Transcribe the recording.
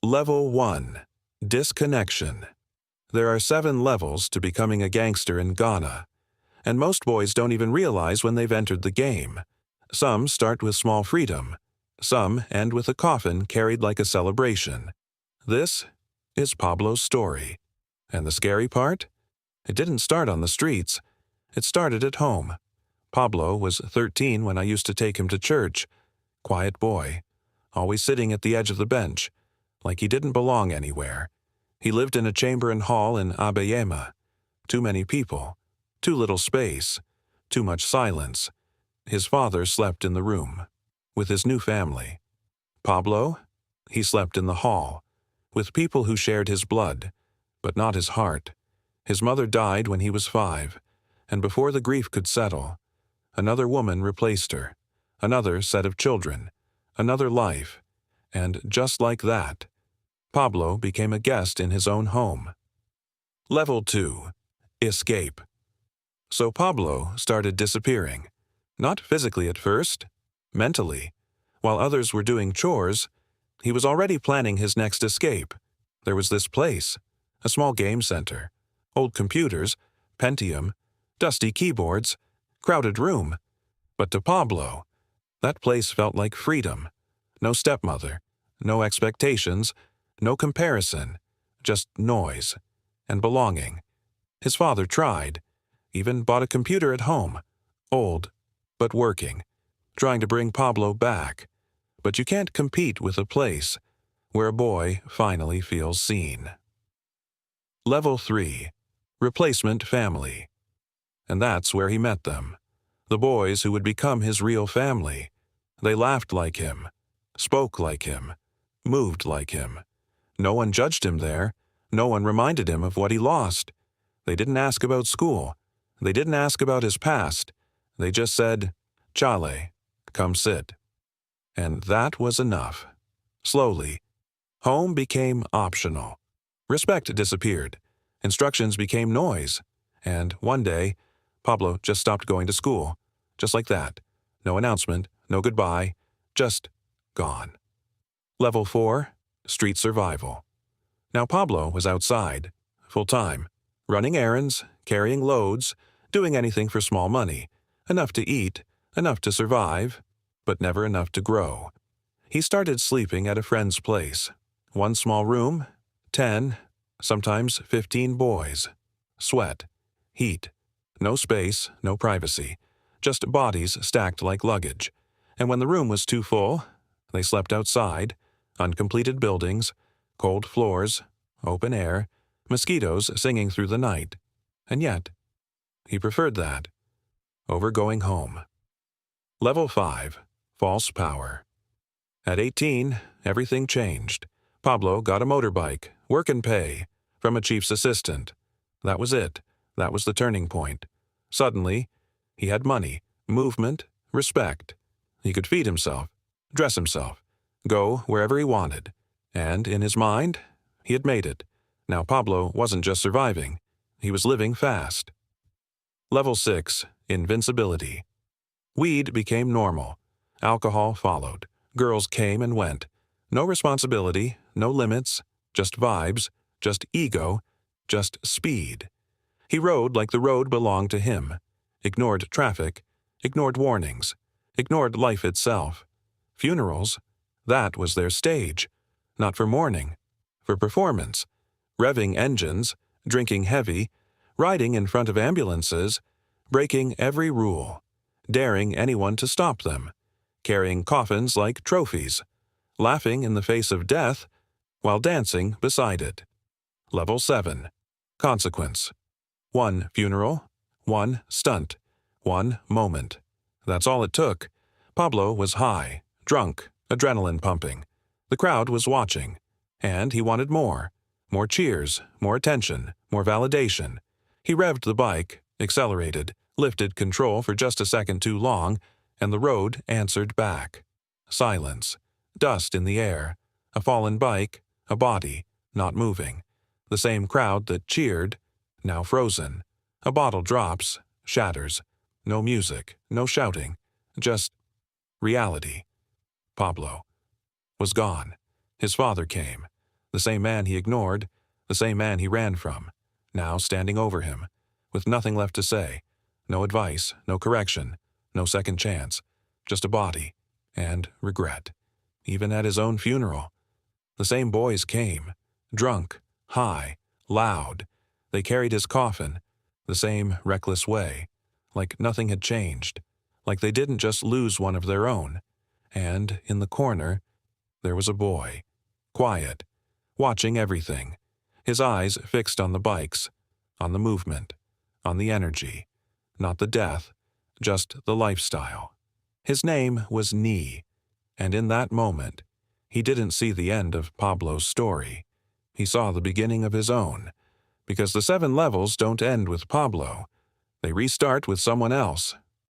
Level 1. Disconnection. There are 7 levels to becoming a gangster in Ghana, and most boys don't even realize when they've entered the game. Some start with small freedom. Some end with a coffin carried like a celebration. This is Pablo's story. And the scary part? It didn't start on the streets. It started at home. Pablo was 13 when I used to take him to church. Quiet boy, always sitting at the edge of the bench, like he didn't belong anywhere. He lived in a chamber and hall in Abeyema. Too many people, too little space, too much silence. His father slept in the room, with his new family. Pablo? He slept in the hall, with people who shared his blood, but not his heart. His mother died when he was 5, and before the grief could settle, another woman replaced her, another set of children, another life, and just like that, Pablo became a guest in his own home. Level 2. Escape. So Pablo started disappearing, not physically at first, mentally. While others were doing chores, he was already planning his next escape. There was this place, a small game center, old computers, Pentium, dusty keyboards, crowded room. But to Pablo, that place felt like freedom. No stepmother, no expectations, no comparison, just noise and belonging. His father tried, even bought a computer at home, old, but working, trying to bring Pablo back. But you can't compete with a place where a boy finally feels seen. Level 3. Replacement family. And that's where he met them. The boys who would become his real family. They laughed like him, spoke like him, moved like him. No one judged him there. No one reminded him of what he lost. They didn't ask about school. They didn't ask about his past. They just said, "Chale, come sit." And that was enough. Slowly, home became optional. Respect disappeared. Instructions became noise. And one day, Pablo just stopped going to school. Just like that. No announcement, no goodbye, just gone. Level 4. Street survival. Now Pablo was outside, full-time, running errands, carrying loads, doing anything for small money, enough to eat, enough to survive, but never enough to grow. He started sleeping at a friend's place. One small room, 10, sometimes 15 boys. Sweat, heat, no space, no privacy, just bodies stacked like luggage. And when the room was too full, they slept outside, uncompleted buildings, cold floors, open air, mosquitoes singing through the night. And yet, he preferred that over going home. Level 5. False power. At 18, everything changed. Pablo got a motorbike, work and pay, from a chief's assistant. That was it. That was the turning point. Suddenly, he had money, movement, respect. He could feed himself, dress himself, go wherever he wanted. And in his mind, he had made it. Now Pablo wasn't just surviving. He was living fast. Level 6. Invincibility. Weed became normal. Alcohol followed. Girls came and went. No responsibility, no limits, just vibes, just ego, just speed. He rode like the road belonged to him. Ignored traffic, ignored warnings, ignored life itself. Funerals, that was their stage. Not for mourning, for performance. Revving engines, drinking heavy, riding in front of ambulances, breaking every rule, daring anyone to stop them, carrying coffins like trophies, laughing in the face of death while dancing beside it. Level 7. Consequence. 1 funeral, 1 stunt, 1 moment. That's all it took. Pablo was high, drunk, adrenaline pumping. The crowd was watching, and he wanted more. More cheers, more attention, more validation. He revved the bike, accelerated, lifted control for just a second too long, and the road answered back. Silence, dust in the air, a fallen bike, a body, not moving. The same crowd that cheered, now frozen. A bottle drops, shatters. No music, no shouting, just reality. Pablo was gone. His father came. The same man he ignored, the same man he ran from, now standing over him, with nothing left to say, no advice, no correction, no second chance, just a body, and regret. Even at his own funeral. The same boys came, drunk, high, loud. They carried his coffin, the same reckless way, like nothing had changed, like they didn't just lose one of their own. And in the corner, there was a boy, quiet, watching everything, his eyes fixed on the bikes, on the movement, on the energy, not the death, just the lifestyle. His name was Nee, and in that moment, he didn't see the end of Pablo's story. He saw the beginning of his own, because the 7 levels don't end with Pablo. They restart with someone else,